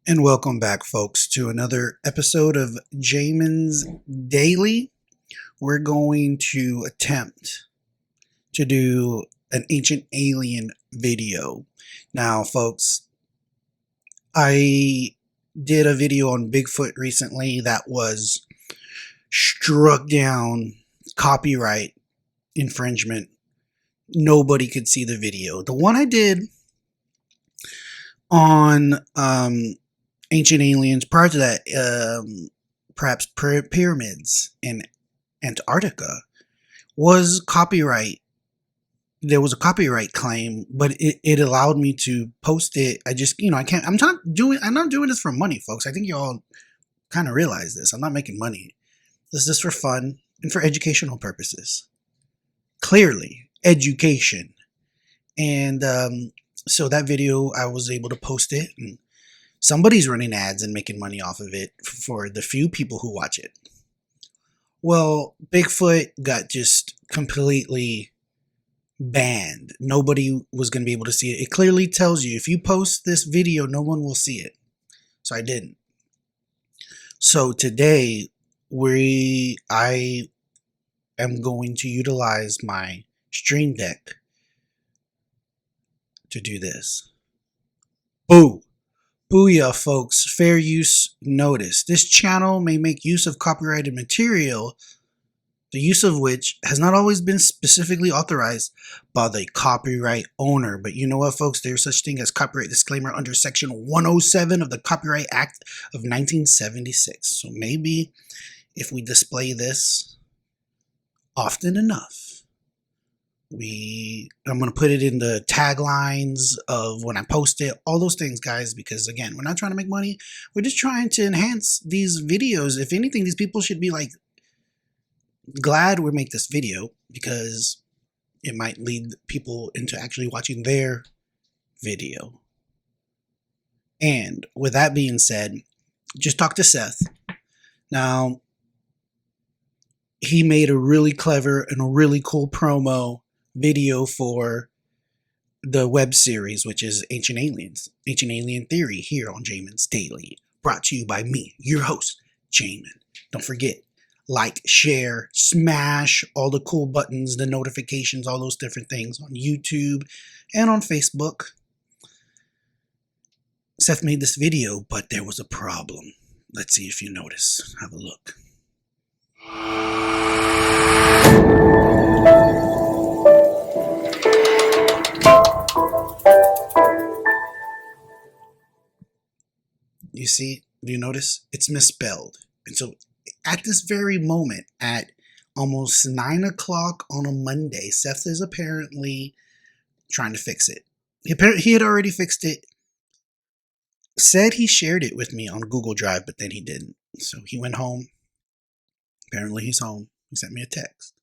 And welcome back, folks, to another episode of Jamin's Daily. We're going to attempt to do an ancient alien video. Now, folks, I did a video on Bigfoot recently that was struck down copyright infringement. Nobody could see the video. The one I did on ancient aliens, prior to that, perhaps pyramids in Antarctica, was copyright. There was a copyright claim, but it allowed me to post it. I just, I can't, I'm not doing this for money, folks. I think you all kind of realize this. I'm not making money. This is just for fun and for educational purposes. Clearly, education. And so that video, I was able to post it, and somebody's running ads and making money off of it for the few people who watch it. Well, Bigfoot got just completely banned. Nobody was going to be able to see it. It clearly tells you if you post this video, no one will see it. So I didn't. So today, I am going to utilize my Stream Deck to do this. Boo! Booyah, folks. Fair use notice. This channel may make use of copyrighted material, the use of which has not always been specifically authorized by the copyright owner. But you know what, folks? There's such thing as copyright disclaimer under Section 107 of the Copyright Act of 1976. So maybe if we display this often enough, I'm going to put it in the taglines of when I post it, all those things, guys, because again, we're not trying to make money. We're just trying to enhance these videos. If anything, these people should be like glad we make this video, because it might lead people into actually watching their video. And with that being said, just talk to Seth. Now, he made a really clever and a really cool promo video for the web series, which is Ancient Aliens, Ancient Alien Theory, here on Jamin's Daily, brought to you by me, your host, Jamin. Don't forget, like, share, smash all the cool buttons, the notifications, all those different things on YouTube and on Facebook. Seth made this video, but there was a problem. Let's see if you notice. Have a look. You see, do you notice? It's misspelled. And so at this very moment, at almost 9 o'clock on a Monday, Seth is apparently trying to fix it. He had already fixed it. Said he shared it with me on Google Drive, but then he didn't. So he went home. Apparently he's home. He sent me a text.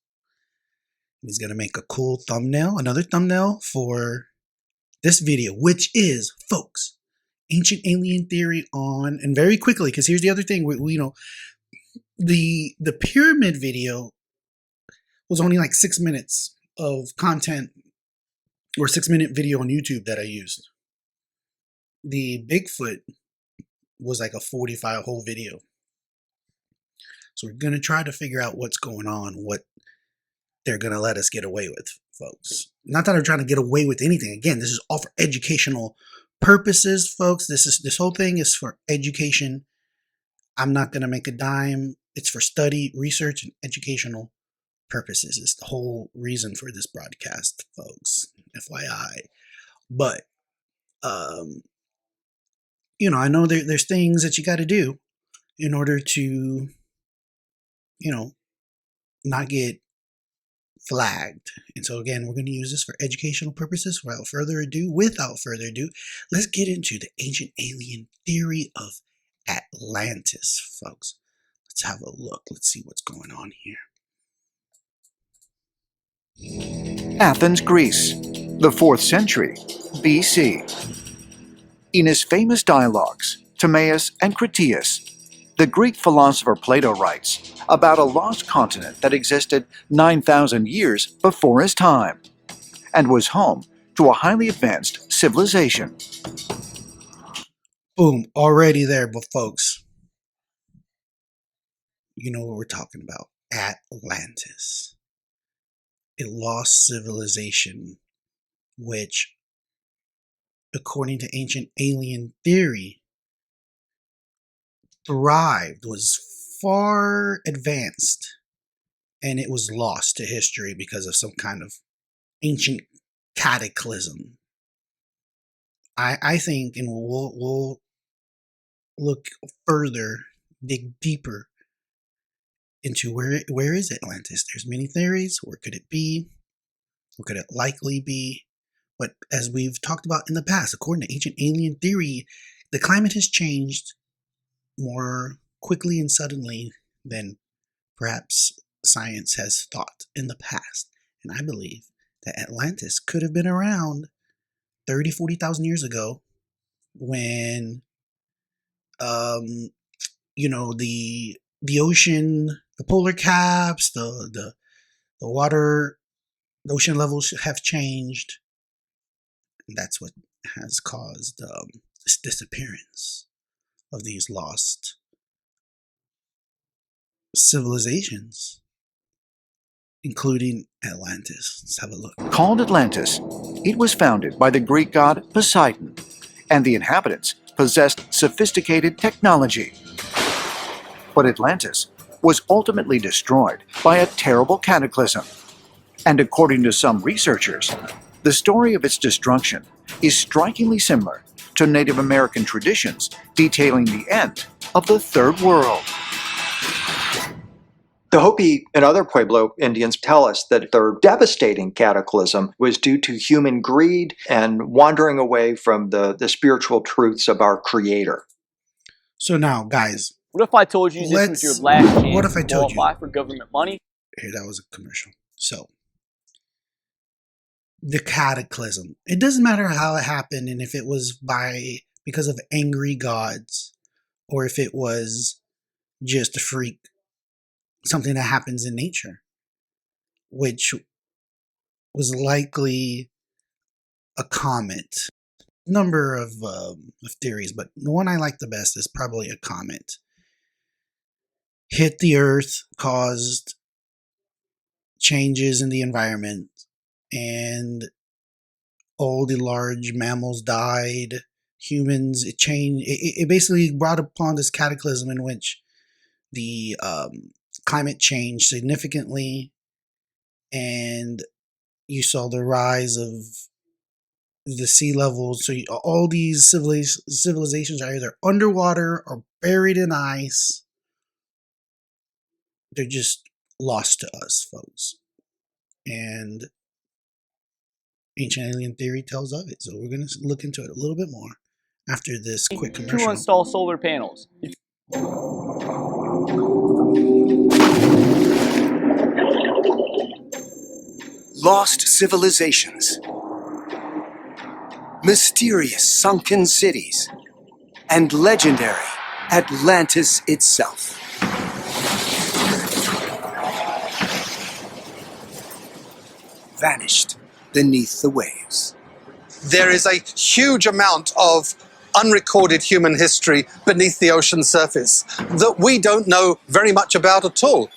He's going to make a cool thumbnail, another thumbnail for this video, which is, folks, Ancient Alien Theory on, and very quickly, because here's the other thing, the pyramid video was only like 6 minutes of content, or 6-minute video on YouTube that I used. The Bigfoot was like a 45 whole video. So we're going to try to figure out what's going on, what they're going to let us get away with, folks. Not that I'm trying to get away with anything. Again, this is all for educational purposes, folks. This whole thing is for education. I'm not going to make a dime. It's for study, research, and educational purposes. It's the whole reason for this broadcast, folks. FYI. But, I know there's things that you got to do in order to, not get flagged. And so again, we're going to use this for educational purposes. Without further ado, let's get into the ancient alien theory of Atlantis, folks. Let's have a look. Let's see what's going on here. Athens, Greece, the 4th century BC. In his famous dialogues, Timaeus and Critias, the Greek philosopher Plato writes about a lost continent that existed 9,000 years before his time and was home to a highly advanced civilization. Boom, already there, but folks, you know what we're talking about. Atlantis. A lost civilization, which, according to ancient alien theory, thrived, was far advanced, and it was lost to history because of some kind of ancient cataclysm. I think, and we'll look further, dig deeper into where is Atlantis. There's many theories. Where could it be? Where could it likely be? But as we've talked about in the past, according to ancient alien theory, the climate has changed more quickly and suddenly than perhaps science has thought in the past. And I believe that Atlantis could have been around 30, 40,000 years ago when, the ocean, the polar caps, the water, the ocean levels have changed. And that's what has caused this disappearance of these lost civilizations, including Atlantis. Let's have a look. Called Atlantis, it was founded by the Greek god Poseidon, and the inhabitants possessed sophisticated technology. But Atlantis was ultimately destroyed by a terrible cataclysm. And according to some researchers, the story of its destruction is strikingly similar to Native American traditions detailing the end of the Third World. The Hopi and other Pueblo Indians tell us that their devastating cataclysm was due to human greed and wandering away from the spiritual truths of our Creator. So now, guys, what if I told you this was your last chance what if I to told qualify for government money? Here, that was a commercial. So, the cataclysm. It doesn't matter how it happened and if it was because of angry gods or if it was just a freak, something that happens in nature, which was likely a comet. Number of theories, but the one I like the best is probably a comet. Hit the Earth, caused changes in the environment, and all the large mammals died. Humans, it changed. It basically brought upon this cataclysm in which the climate changed significantly, and you saw the rise of the sea levels. So all these civilizations are either underwater or buried in ice. They're just lost to us, folks. And ancient alien theory tells of it. So we're going to look into it a little bit more after this quick commercial. To install solar panels. Lost civilizations, mysterious sunken cities, and legendary Atlantis itself. Vanished beneath the waves. There is a huge amount of unrecorded human history beneath the ocean surface that we don't know very much about at all.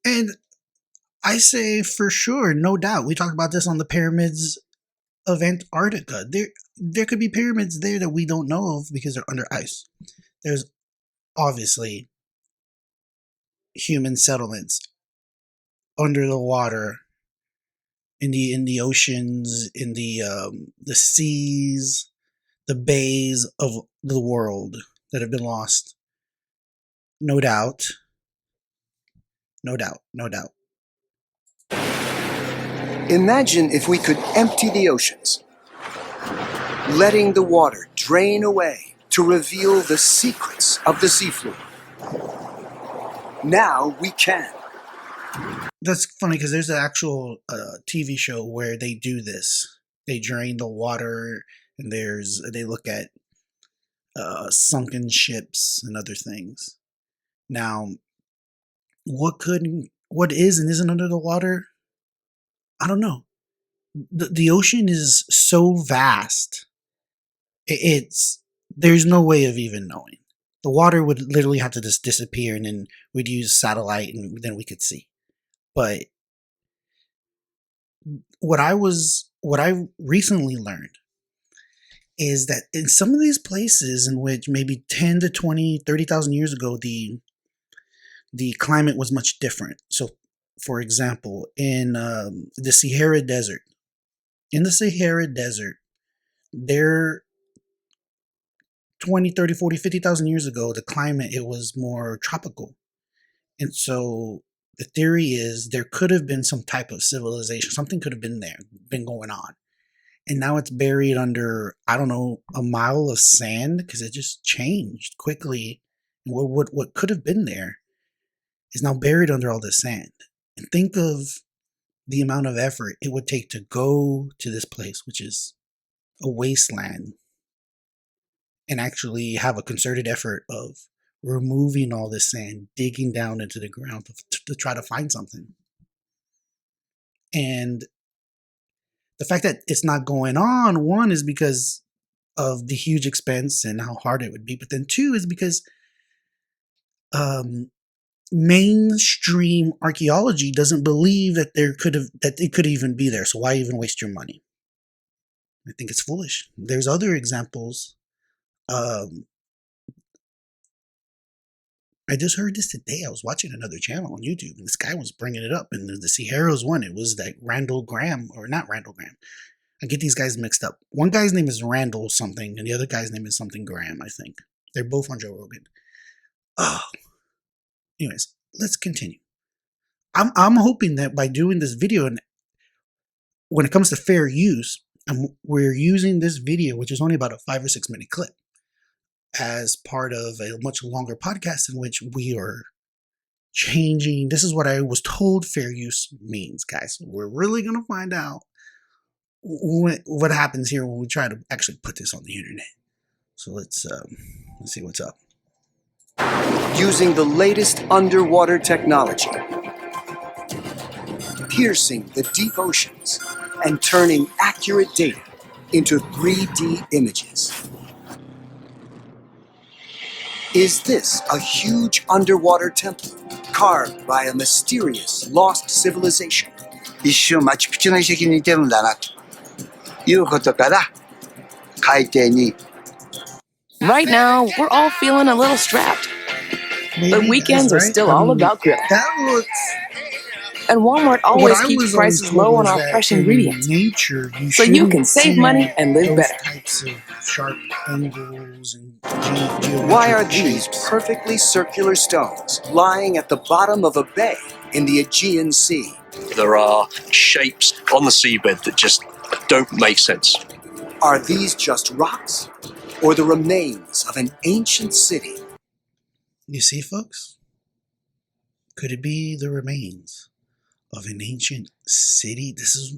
And I say for sure, no doubt. We talked about this on the pyramids of Antarctica. There could be pyramids there that we don't know of because they're under ice. There's obviously human settlements under the water, in the oceans, in the seas, the bays of the world that have been lost. No doubt. No doubt. No doubt. Imagine if we could empty the oceans, letting the water drain away to reveal the secrets of the seafloor. Now we can. That's funny because there's an actual TV show where they do this. They drain the water, and they look at sunken ships and other things. Now, what is and isn't under the water? I don't know. The ocean is so vast. It's there's no way of even knowing. The water would literally have to just disappear, and then we'd use satellite, and then we could see. But what I recently learned is that in some of these places in which maybe 10 to 20, 30,000 years ago, the climate was much different. So, for example, in the Sahara Desert, there 20, 30, 40, 50,000 years ago, the climate, it was more tropical. And so the theory is there could have been some type of civilization. Something could have been going on. And now it's buried under, I don't know, a mile of sand because it just changed quickly. And what could have been there is now buried under all this sand. And think of the amount of effort it would take to go to this place, which is a wasteland, and actually have a concerted effort of removing all this sand, digging down into the ground to try to find something. And the fact that it's not going on, one, is because of the huge expense and how hard it would be. But then two is because mainstream archaeology doesn't believe that it could even be there. So why even waste your money? I think it's foolish. There's other examples. I just heard this today. I was watching another channel on YouTube, and this guy was bringing it up. And the Sierras one, it was that Randall Graham, or not Randall Graham. I get these guys mixed up. One guy's name is Randall something, and the other guy's name is something Graham, I think. They're both on Joe Rogan. Oh. Anyways, let's continue. I'm hoping that by doing this video, and when it comes to fair use, we're using this video, which is only about a 5 or 6 minute clip, as part of a much longer podcast in which we are changing. This is what I was told fair use means, guys. We're really going to find out what happens here when we try to actually put this on the internet. So let's see what's up. Using the latest underwater technology, piercing the deep oceans and turning accurate data into 3D images. Is this a huge underwater temple carved by a mysterious lost civilization? 一瞬マチュピチュの遺跡に似てるんだなということから海底に Right now, we're all feeling a little strapped. But weekends are still all about grilling. That looks. And Walmart always keeps prices low on our fresh ingredients. Nature, so you can save money and live better. Types of sharp angles and Why are these perfectly circular stones lying at the bottom of a bay in the Aegean Sea? There are shapes on the seabed that just don't make sense. Are these just rocks or the remains of an ancient city? You see, folks? Could it be the remains of an ancient city? This is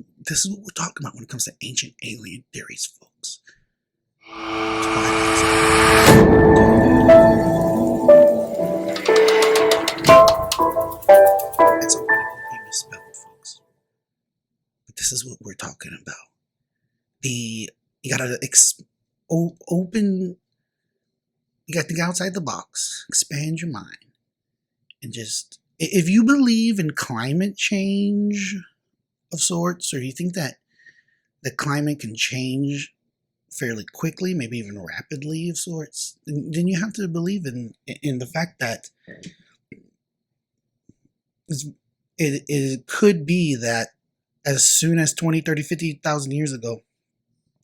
what we're talking about when it comes to ancient alien theories, folks. That's a word we misspelled, folks. But this is what we're talking about. You gotta open. You got to think outside the box, expand your mind, and just, if you believe in climate change of sorts, or you think that the climate can change fairly quickly, maybe even rapidly of sorts, then you have to believe in the fact that it could be that as soon as 20, 30, 50,000 years ago,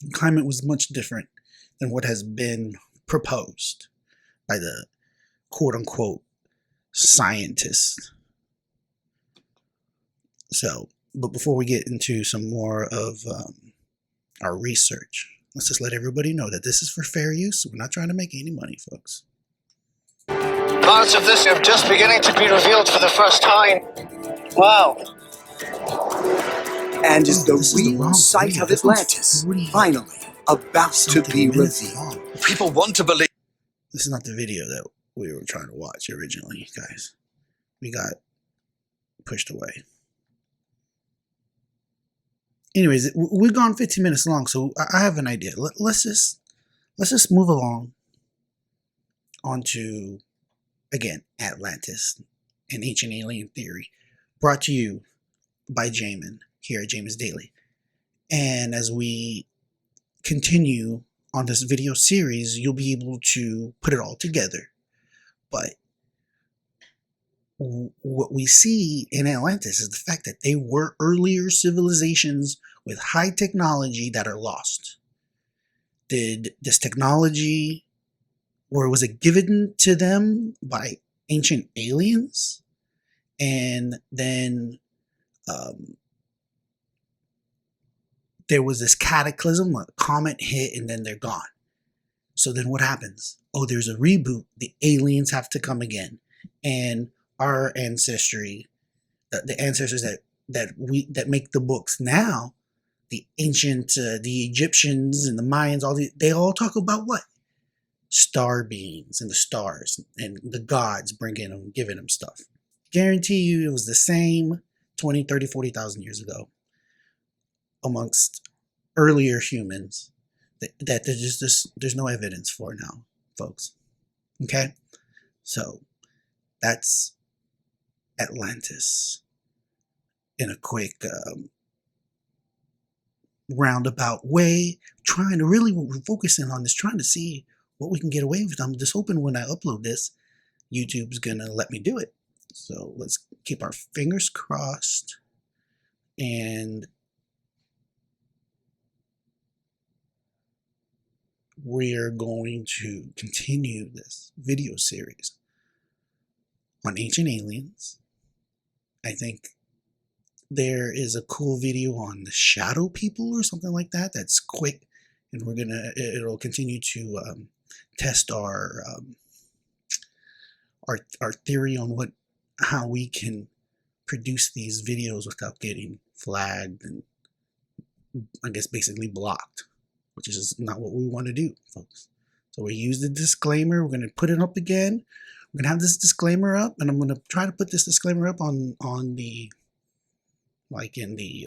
the climate was much different than what has been proposed by the quote-unquote scientists. So, but before we get into some more of our research, let's just let everybody know that this is for fair use. We're not trying to make any money, folks. Parts of this are just beginning to be revealed for the first time. Wow. And is the real site of Atlantis finally about to be revealed? People want to believe. This is not the video that we were trying to watch originally, guys. We got pushed away. Anyways, we've gone 15 minutes long, so I have an idea. Let's just move along. onto, again, Atlantis, an ancient alien theory, brought to you by Jamin here at Jamin's Daily. And as we continue on this video series, you'll be able to put it all together. But what we see in Atlantis is the fact that they were earlier civilizations with high technology that are lost. Did this technology, or was it given to them by ancient aliens? And then there was this cataclysm, a comet hit, and then they're gone. So then what happens? Oh, there's a reboot. The aliens have to come again. And our ancestry, the ancestors that make the books now, the ancient, the Egyptians and the Mayans, they all talk about what? Star beings and the stars and the gods giving them stuff. Guarantee you it was the same 20, 30, 40,000 years ago amongst earlier humans that there's no evidence for now, folks. Okay? So that's Atlantis in a quick roundabout way, trying to really focus in on this, trying to see what we can get away with. I'm just hoping when I upload this, YouTube's gonna let me do it. So let's keep our fingers crossed, and we're going to continue this video series on ancient aliens. I think there is a cool video on the shadow people or something like that that's quick, and it'll continue to test our theory on how we can produce these videos without getting flagged and, I guess, basically blocked, which is not what we want to do, folks. So we use the disclaimer. We're going to put it up again. We're going to have this disclaimer up, and I'm going to try to put this disclaimer up on the, like, in the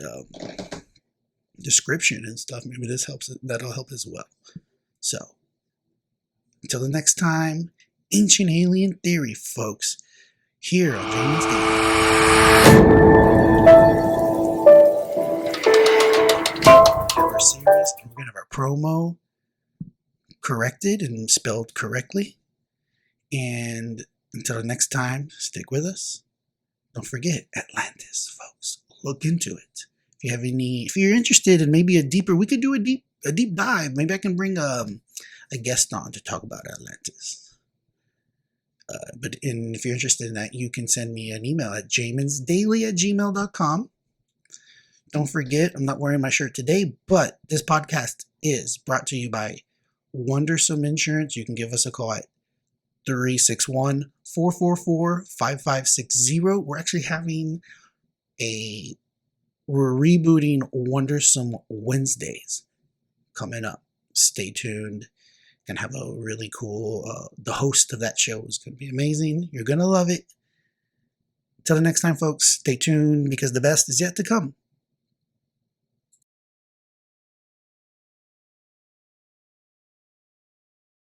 description and stuff. Maybe this helps. That'll help as well. So until the next time, ancient alien theory, folks, here on James Our series, and we're gonna have our promo corrected and spelled correctly. And until the next time, stick with us. Don't forget Atlantis, folks. Look into it. If you're interested in maybe we could do a deep dive. Maybe I can bring a guest on to talk about Atlantis. But if you're interested in that, you can send me an email at jaminsdaily@gmail.com. Don't forget, I'm not wearing my shirt today, but this podcast is brought to you by Wondersome Insurance. You can give us a call at 361-444-5560. We're rebooting Wondersome Wednesdays coming up. Stay tuned. Gonna have a really cool, the host of that show is gonna be amazing. You're gonna love it. Till the next time, folks, stay tuned because the best is yet to come.